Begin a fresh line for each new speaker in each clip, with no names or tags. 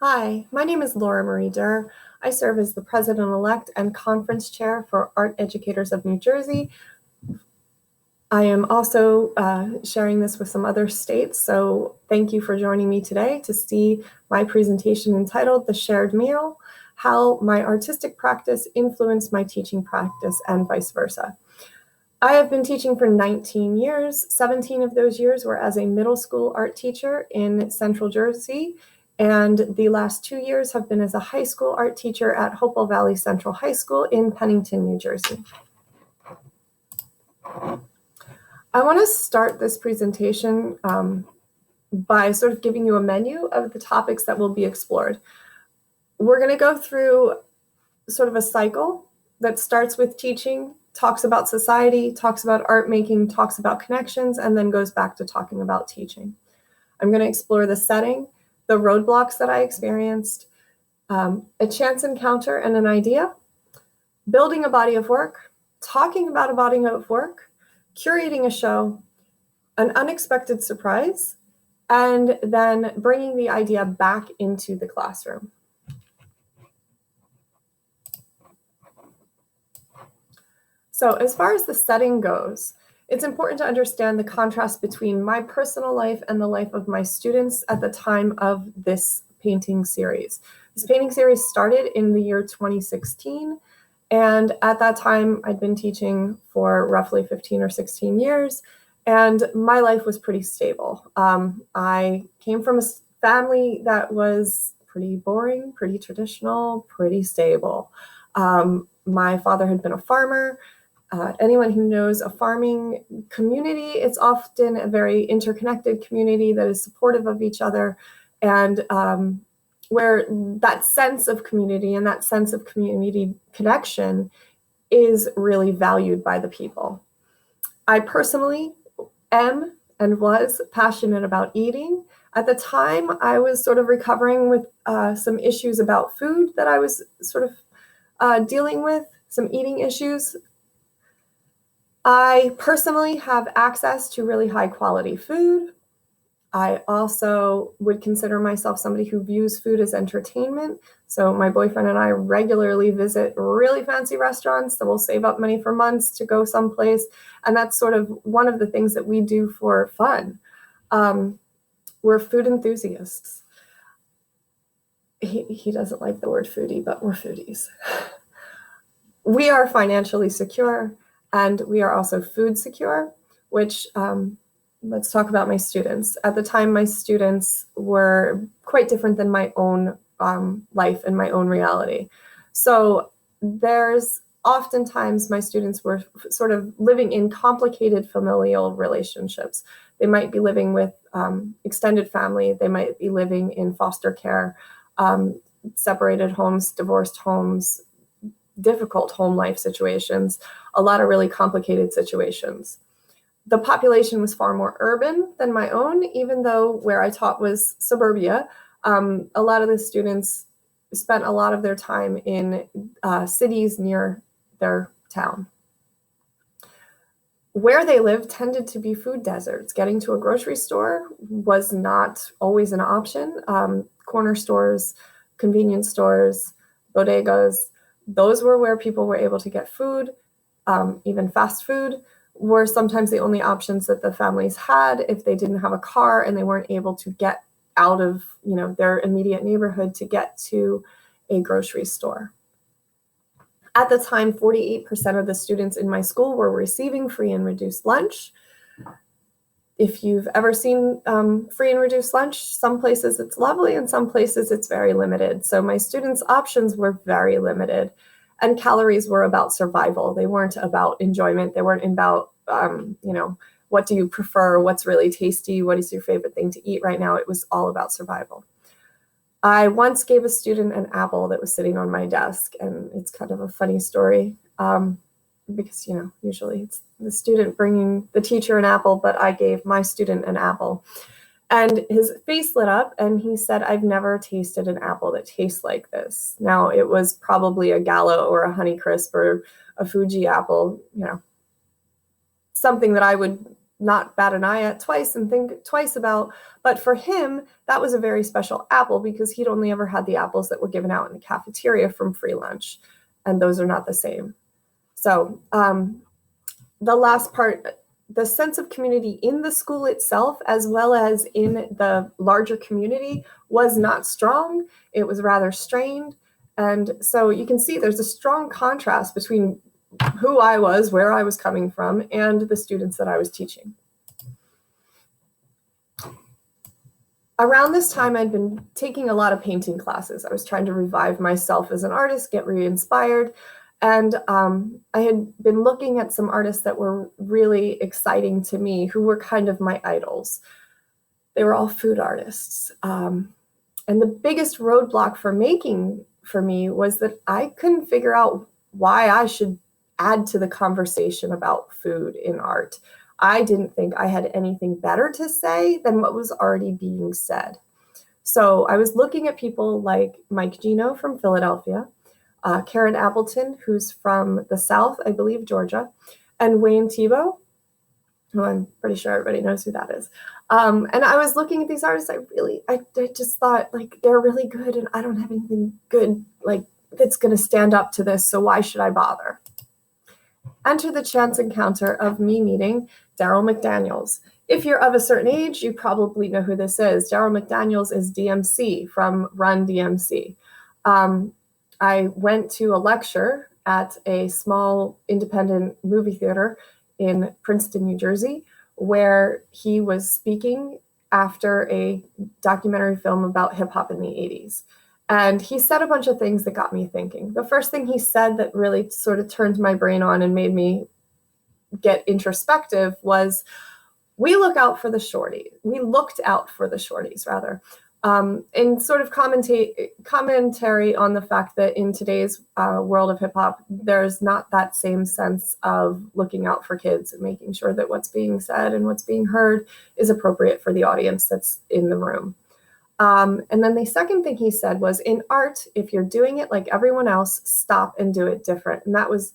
Hi, my name is Laura Marie Durr. I serve as the President-elect and Conference Chair for Art Educators of New Jersey. I am also sharing this with some other states, so thank you for joining me today to see my presentation entitled The Shared Meal, How My Artistic Practice Influenced My Teaching Practice and Vice Versa. I have been teaching for 19 years. 17 of those years were as a middle school art teacher in Central Jersey, and the last 2 years have been as a high school art teacher at Hopewell Valley Central High School in Pennington, New Jersey. I want to start this presentation by sort of giving you a menu of the topics that will be explored. We're going to go through sort of a cycle that starts with teaching, talks about society, talks about art making, talks about connections, and then goes back to talking about teaching. I'm going to explore the setting, the roadblocks that I experienced, a chance encounter and an idea, building a body of work, talking about a body of work, curating a show, an unexpected surprise, and then bringing the idea back into the classroom. So as far as the setting goes, it's important to understand the contrast between my personal life and the life of my students at the time of this painting series. This painting series started in the year 2016, and at that time I'd been teaching for roughly 15 or 16 years, and my life was pretty stable. I came from a family that was pretty boring, pretty traditional, pretty stable. My father had been a farmer. Anyone who knows a farming community, it's often a very interconnected community that is supportive of each other, and where that sense of community and that sense of community connection is really valued by the people. I personally am and was passionate about eating. At the time, I was sort of recovering with some issues about food that I was sort of dealing with, some eating issues. I personally have access to really high quality food. I also would consider myself somebody who views food as entertainment. So my boyfriend and I regularly visit really fancy restaurants that will save up money for months to go someplace. And that's sort of one of the things that we do for fun. We're food enthusiasts. He doesn't like the word foodie, but we're foodies. We are financially secure, and we are also food secure, which let's talk about my students. At the time, my students were quite different than my own life and my own reality. So there's oftentimes my students were sort of living in complicated familial relationships. They might be living with extended family. They might be living in foster care, separated homes, divorced homes, difficult home life situations, a lot of really complicated situations. The population was far more urban than my own, even though where I taught was suburbia. A lot of the students spent a lot of their time in cities near their town. Where they lived tended to be food deserts. Getting to a grocery store was not always an option. Corner stores, convenience stores, bodegas, those were where people were able to get food. Even fast food were sometimes the only options that the families had if they didn't have a car and they weren't able to get out of their immediate neighborhood to get to a grocery store. At the time, 48% of the students in my school were receiving free and reduced lunch. If you've ever seen free and reduced lunch, some places it's lovely and some places it's very limited. So my students' options were very limited, and calories were about survival. They weren't about enjoyment. They weren't about, what do you prefer? What's really tasty? What is your favorite thing to eat right now? It was all about survival. I once gave a student an apple that was sitting on my desk, and it's kind of a funny story. Because, usually it's the student bringing the teacher an apple, but I gave my student an apple. And his face lit up and he said, "I've never tasted an apple that tastes like this." Now, it was probably a Gala or a Honeycrisp or a Fuji apple, something that I would not bat an eye at twice and think twice about. But for him, that was a very special apple because he'd only ever had the apples that were given out in the cafeteria from free lunch. And those are not the same. So the last part, the sense of community in the school itself, as well as in the larger community, was not strong. It was rather strained. And so you can see there's a strong contrast between who I was, where I was coming from, and the students that I was teaching. Around this time, I'd been taking a lot of painting classes. I was trying to revive myself as an artist, get re-inspired. And I had been looking at some artists that were really exciting to me, who were kind of my idols. They were all food artists. And the biggest roadblock for making for me was that I couldn't figure out why I should add to the conversation about food in art. I didn't think I had anything better to say than what was already being said. So I was looking at people like Mike Gino from Philadelphia, Karen Appleton, who's from the South, I believe, Georgia, and Wayne Thiebaud, who I'm pretty sure everybody knows who that is. And I was looking at these artists. I just thought, like, they're really good, and I don't have anything good like that's going to stand up to this. So why should I bother? Enter the chance encounter of me meeting Daryl McDaniels. If you're of a certain age, you probably know who this is. Daryl McDaniels is DMC from Run DMC. I went to a lecture at a small independent movie theater in Princeton, New Jersey, where he was speaking after a documentary film about hip hop in the 80s. And he said a bunch of things that got me thinking. The first thing he said that really sort of turned my brain on and made me get introspective was, we looked out for the shorties, rather. In sort of commentary on the fact that in today's world of hip hop, there's not that same sense of looking out for kids and making sure that what's being said and what's being heard is appropriate for the audience that's in the room. And then the second thing he said was, in art, if you're doing it like everyone else, stop and do it different. And that was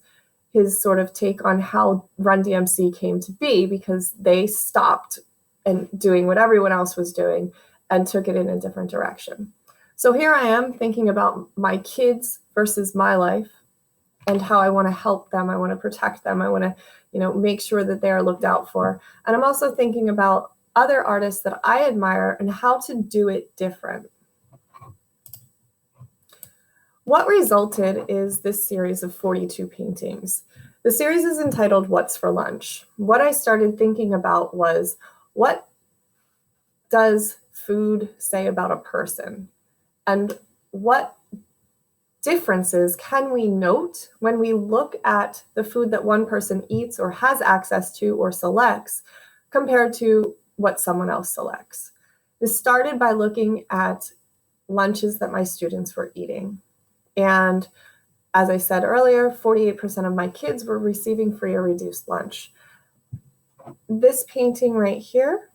his sort of take on how Run DMC came to be, because they stopped and doing what everyone else was doing and took it in a different direction. So here I am thinking about my kids versus my life and how I want to help them. I want to protect them. I want to, make sure that they are looked out for. And I'm also thinking about other artists that I admire and how to do it different. What resulted is this series of 42 paintings. The series is entitled What's for Lunch? What I started thinking about was, what does food say about a person? And what differences can we note when we look at the food that one person eats or has access to or selects compared to what someone else selects? This started by looking at lunches that my students were eating. And as I said earlier, 48% of my kids were receiving free or reduced lunch. This painting right here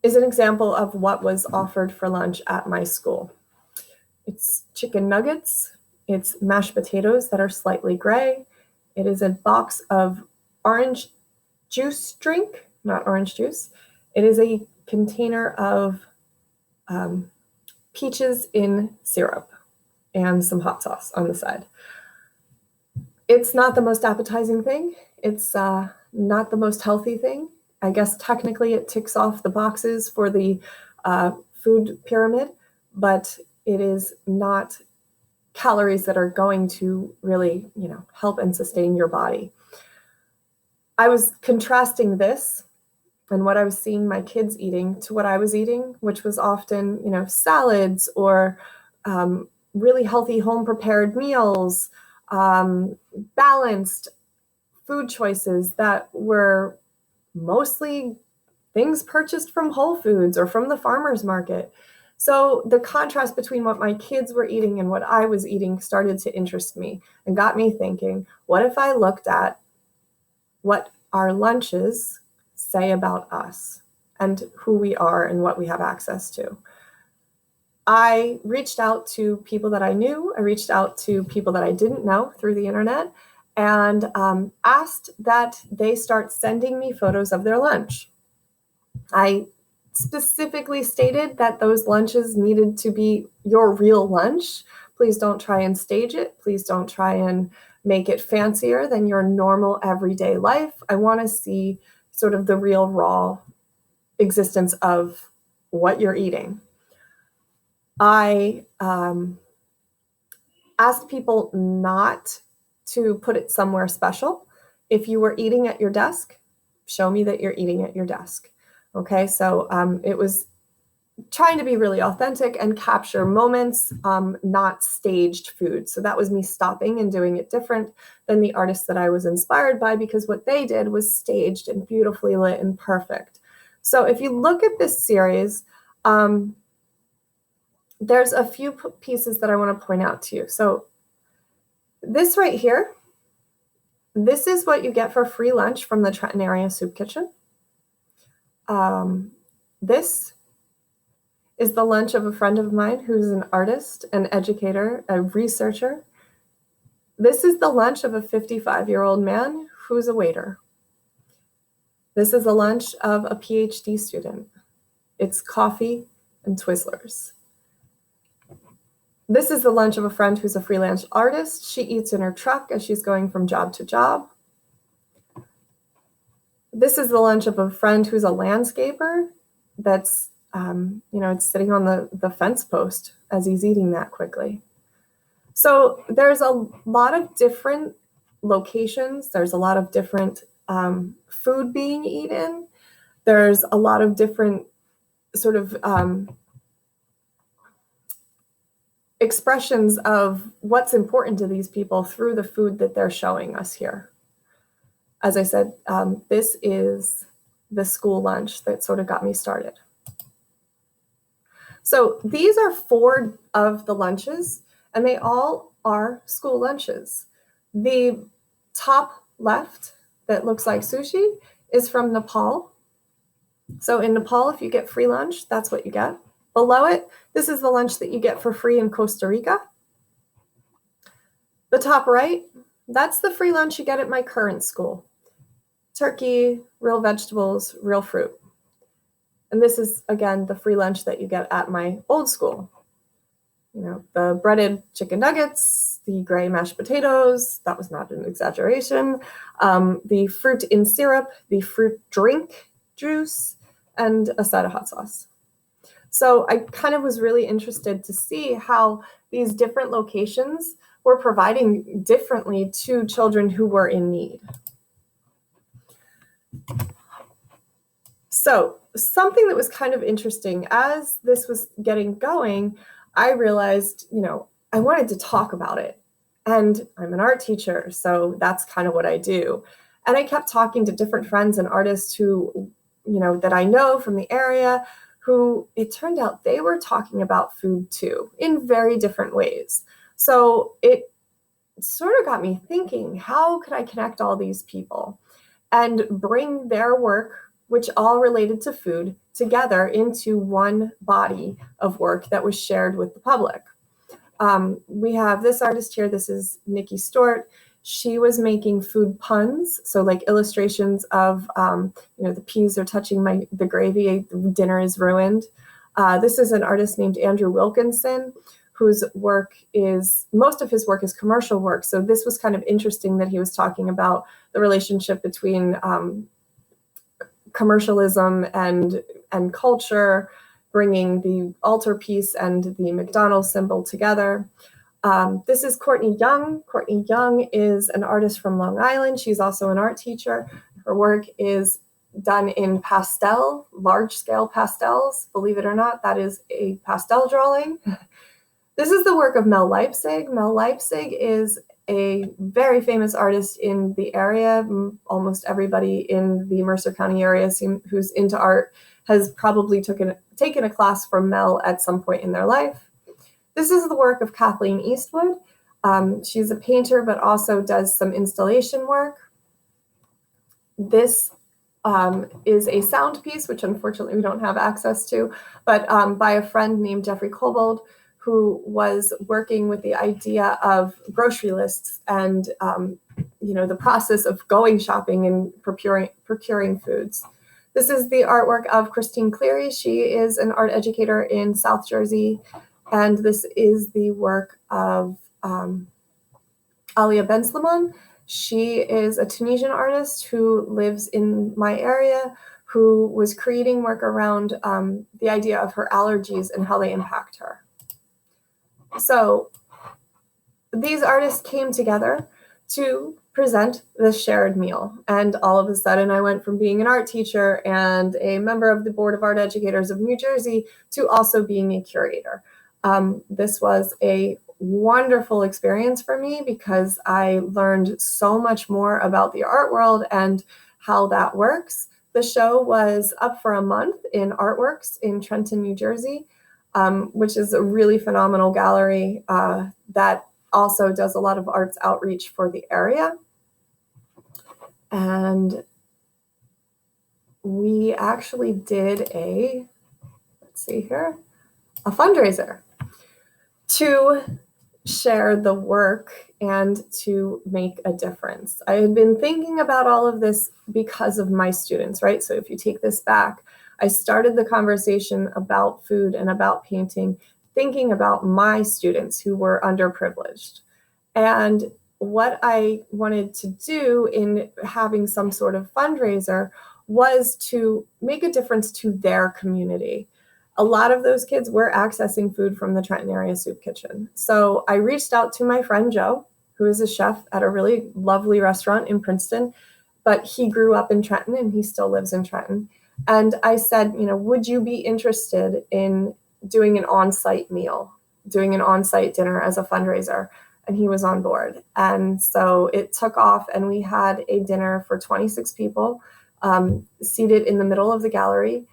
is an example of what was offered for lunch at my school. It's chicken nuggets, it's mashed potatoes that are slightly gray. It is a box of orange juice drink, not orange juice. It is a container of peaches in syrup and some hot sauce on the side. It's not the most appetizing thing. It's not the most healthy thing. I guess technically it ticks off the boxes for the food pyramid, but it is not calories that are going to really, help and sustain your body. I was contrasting this and what I was seeing my kids eating to what I was eating, which was often, salads or really healthy home prepared meals, balanced food choices that were mostly things purchased from Whole Foods or from the farmer's market. So the contrast between what my kids were eating and what I was eating started to interest me and got me thinking, what if I looked at what our lunches say about us and who we are and what we have access to? I reached out to people that I knew. I reached out to people that I didn't know through the internet. and asked that they start sending me photos of their lunch. I specifically stated that those lunches needed to be your real lunch. Please don't try and stage it. Please don't try and make it fancier than your normal everyday life. I want to see sort of the real raw existence of what you're eating. I asked people not to put it somewhere special. If you were eating at your desk, show me that you're eating at your desk. Okay, so it was trying to be really authentic and capture moments, not staged food. So that was me stopping and doing it different than the artists that I was inspired by, because what they did was staged and beautifully lit and perfect. So if you look at this series, there's a few pieces that I want to point out to you. So this right here, this is what you get for free lunch from the Trenton Area Soup Kitchen. This is the lunch of a friend of mine who's an artist, an educator, a researcher. This is the lunch of a 55-year-old man who's a waiter. This is the lunch of a PhD student. It's coffee and Twizzlers. This is the lunch of a friend who's a freelance artist. She eats in her truck as she's going from job to job. This is the lunch of a friend who's a landscaper that's, it's sitting on the fence post as he's eating that quickly. So there's a lot of different locations. There's a lot of different food being eaten. There's a lot of different sort of expressions of what's important to these people through the food that they're showing us here. As I said, this is the school lunch that sort of got me started. So these are 4 of the lunches, and they all are school lunches. The top left that looks like sushi is from Nepal. So in Nepal, if you get free lunch, that's what you get. Below it, this is the lunch that you get for free in Costa Rica. The top right, that's the free lunch you get at my current school. Turkey, real vegetables, real fruit. And this is, again, the free lunch that you get at my old school. The breaded chicken nuggets, the gray mashed potatoes, that was not an exaggeration, the fruit in syrup, the fruit drink juice, and a side of hot sauce. So I kind of was really interested to see how these different locations were providing differently to children who were in need. So something that was kind of interesting as this was getting going, I realized, I wanted to talk about it. And I'm an art teacher, so that's kind of what I do. And I kept talking to different friends and artists who, that I know from the area, who it turned out they were talking about food too, in very different ways. So it sort of got me thinking, how could I connect all these people and bring their work, which all related to food, together into one body of work that was shared with the public? We have this artist here. This is Nikki Stort. She was making food puns, so like illustrations of, the peas are touching the gravy, dinner is ruined. This is an artist named Andrew Wilkinson, whose most of his work is commercial work. So this was kind of interesting that he was talking about the relationship between commercialism and culture, bringing the altarpiece and the McDonald's symbol together. This is Courtney Young. Courtney Young is an artist from Long Island. She's also an art teacher. Her work is done in pastel, large-scale pastels. Believe it or not, that is a pastel drawing. This is the work of Mel Leipzig. Mel Leipzig is a very famous artist in the area. Almost everybody in the Mercer County area who's into art has probably taken a class from Mel at some point in their life. This is the work of Kathleen Eastwood. She's a painter, but also does some installation work. This is a sound piece, which unfortunately we don't have access to, but by a friend named Jeffrey Kobold, who was working with the idea of grocery lists and the process of going shopping and procuring foods. This is the artwork of Christine Cleary. She is an art educator in South Jersey, and this is the work of Alia Ben-Slimon. She is a Tunisian artist who lives in my area, who was creating work around the idea of her allergies and how they impact her. So these artists came together to present the shared meal. And all of a sudden, I went from being an art teacher and a member of the Board of Art Educators of New Jersey to also being a curator. This was a wonderful experience for me because I learned so much more about the art world and how that works. The show was up for a month in Artworks in Trenton, New Jersey, which is a really phenomenal gallery that also does a lot of arts outreach for the area. And we actually did a fundraiser to share the work and to make a difference. I had been thinking about all of this because of my students, right? So if you take this back, I started the conversation about food and about painting, thinking about my students who were underprivileged. And what I wanted to do in having some sort of fundraiser was to make a difference to their community. A lot of those kids were accessing food from the Trenton area soup kitchen. So I reached out to my friend Joe, who is a chef at a really lovely restaurant in Princeton, but he grew up in Trenton and he still lives in Trenton. And I said, would you be interested in doing an on-site meal, doing an on-site dinner as a fundraiser? And he was on board. And so it took off, and we had a dinner for 26 people seated in the middle of the gallery.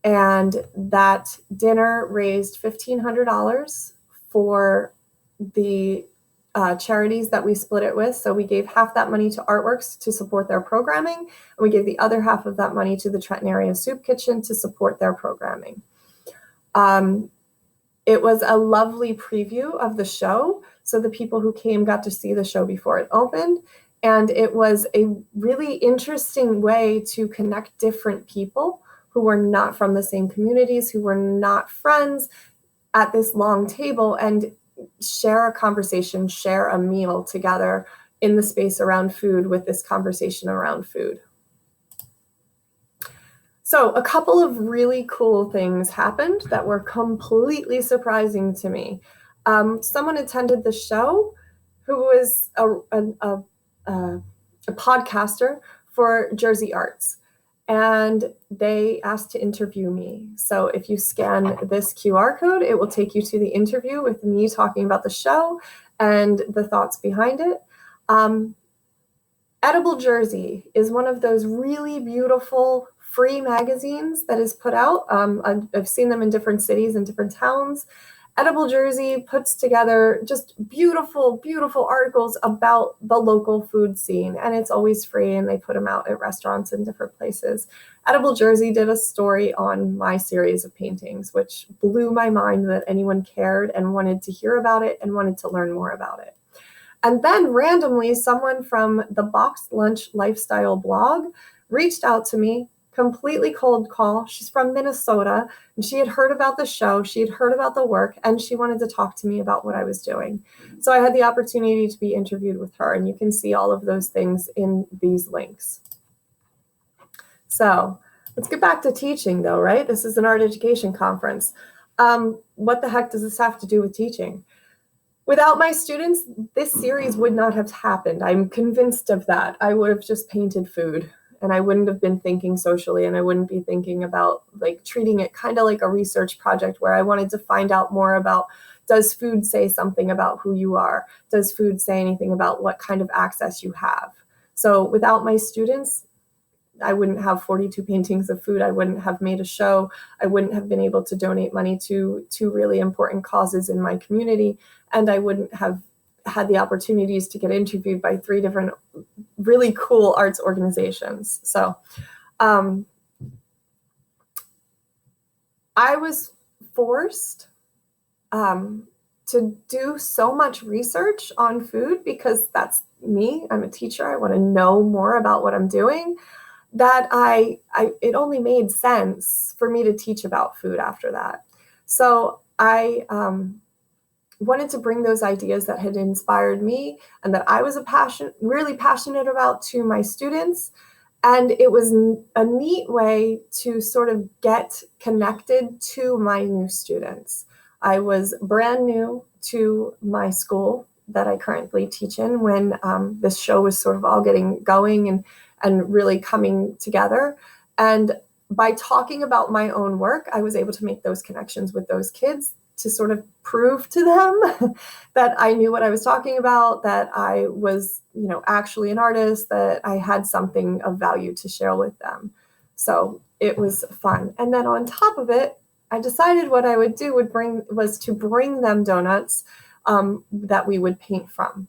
And that dinner raised $1,500 for the charities that we split it with. So we gave half that money to Artworks to support their programming, and we gave the other half of that money to the Trenton Area Soup Kitchen to support their programming. It was a lovely preview of the show. So the people who came got to see the show before it opened. And it was a really interesting way to connect different people who were not from the same communities, who were not friends, at this long table and share a conversation, share a meal together in the space around food with this conversation around food. So a couple of really cool things happened that were completely surprising to me. Someone attended the show who was a podcaster for Jersey Arts, and they asked to interview me. So if you scan this QR code, it will take you to the interview with me talking about the show and the thoughts behind it. Edible Jersey is one of those really beautiful free magazines that is put out. I've seen them in different cities and different towns. Edible Jersey puts together just beautiful, beautiful articles about the local food scene, and it's always free, and they put them out at restaurants in different places. Edible Jersey did a story on my series of paintings, which blew my mind that anyone cared and wanted to hear about it and wanted to learn more about it. And then randomly, someone from the Boxed Lunch Lifestyle blog reached out to me, completely cold call. She's from Minnesota, and she had heard about the show. She had heard about the work, and she wanted to talk to me about what I was doing. So I had the opportunity to be interviewed with her, and you can see all of those things in these links. So let's get back to teaching, though, right? This is an art education conference. What the heck does this have to do with teaching? Without my students, this series would not have happened. I'm convinced of that. I would have just painted food, and I wouldn't have been thinking socially, and I wouldn't be thinking about treating it kind of like a research project where I wanted to find out more about, does food say something about who you are? Does food say anything about what kind of access you have? So without my students, I wouldn't have 42 paintings of food. I wouldn't have made a show. I wouldn't have been able to donate money to really important causes in my community. And I wouldn't have had the opportunities to get interviewed by 3 different really cool arts organizations. So I was forced to do so much research on food, because that's me. I'm a teacher. I want to know more about what I'm doing, that it only made sense for me to teach about food after that. So I wanted to bring those ideas that had inspired me and that I was really passionate about to my students. And it was a neat way to sort of get connected to my new students. I was brand new to my school that I currently teach in when this show was sort of all getting going and really coming together. And by talking about my own work, I was able to make those connections with those kids to sort of prove to them that I knew what I was talking about, that I was, actually an artist, that I had something of value to share with them. So it was fun. And then on top of it, I decided what I would do was to bring them donuts that we would paint from.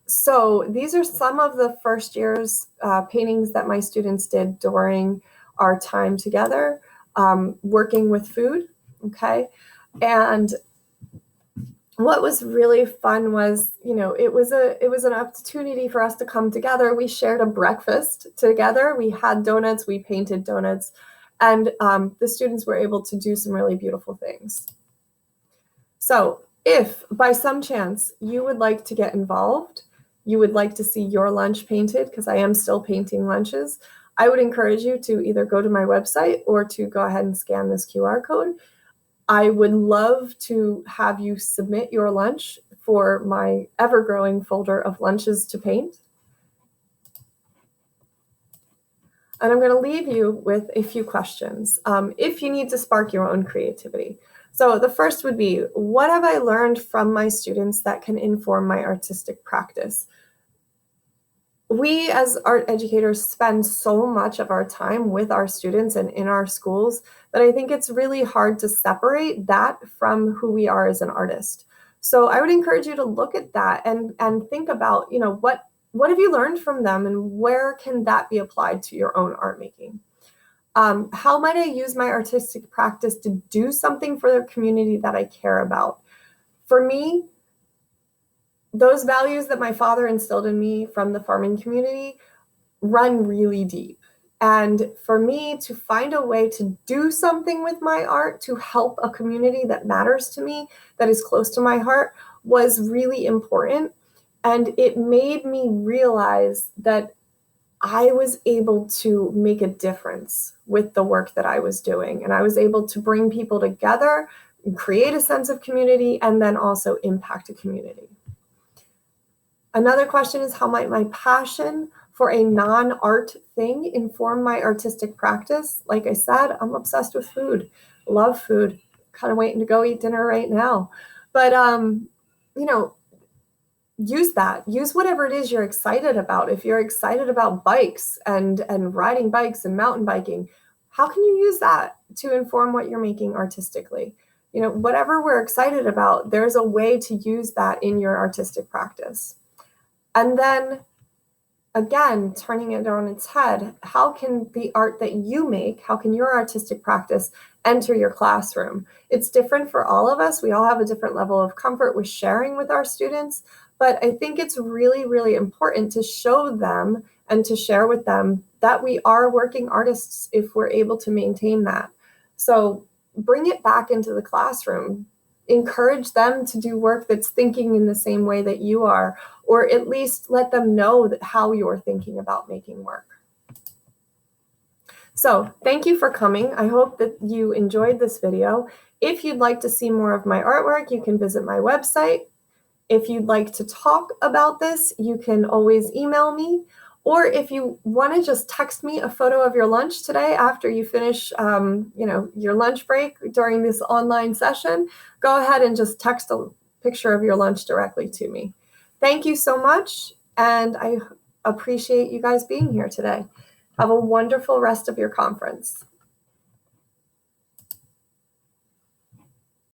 So these are some of the first year's paintings that my students did during our time together, working with food. Okay. And what was really fun was, it was an opportunity for us to come together. We shared a breakfast together. We had donuts, we painted donuts, and the students were able to do some really beautiful things. So if by some chance you would like to get involved, you would like to see your lunch painted, because I am still painting lunches, I would encourage you to either go to my website or to go ahead and scan this QR code. I would love to have you submit your lunch for my ever-growing folder of lunches to paint. And I'm going to leave you with a few questions if you need to spark your own creativity. So the first would be, what have I learned from my students that can inform my artistic practice? We as art educators spend so much of our time with our students and in our schools that I think it's really hard to separate that from who we are as an artist. So I would encourage you to look at that and think about, what have you learned from them and where can that be applied to your own art making? How might I use my artistic practice to do something for the community that I care about? For me, those values that my father instilled in me from the farming community run really deep. And for me to find a way to do something with my art to help a community that matters to me, that is close to my heart, was really important. And it made me realize that I was able to make a difference with the work that I was doing. And I was able to bring people together and create a sense of community and then also impact a community. Another question is, how might my passion for a non-art thing inform my artistic practice? Like I said, I'm obsessed with food, love food, kind of waiting to go eat dinner right now. But, use whatever it is you're excited about. If you're excited about bikes and riding bikes and mountain biking, how can you use that to inform what you're making artistically? Whatever we're excited about, there's a way to use that in your artistic practice. And then, again, turning it on its head, how can the art that you make, how can your artistic practice enter your classroom? It's different for all of us. We all have a different level of comfort with sharing with our students, but I think it's really, really important to show them and to share with them that we are working artists if we're able to maintain that. So bring it back into the classroom. Encourage them to do work that's thinking in the same way that you are, or at least let them know that how you're thinking about making work. So thank you for coming. I hope that you enjoyed this video. If you'd like to see more of my artwork, you can visit my website. If you'd like to talk about this, you can always email me. Or if you want to just text me a photo of your lunch today after you finish, your lunch break during this online session, go ahead and just text a picture of your lunch directly to me. Thank you so much, and I appreciate you guys being here today. Have a wonderful rest of your conference.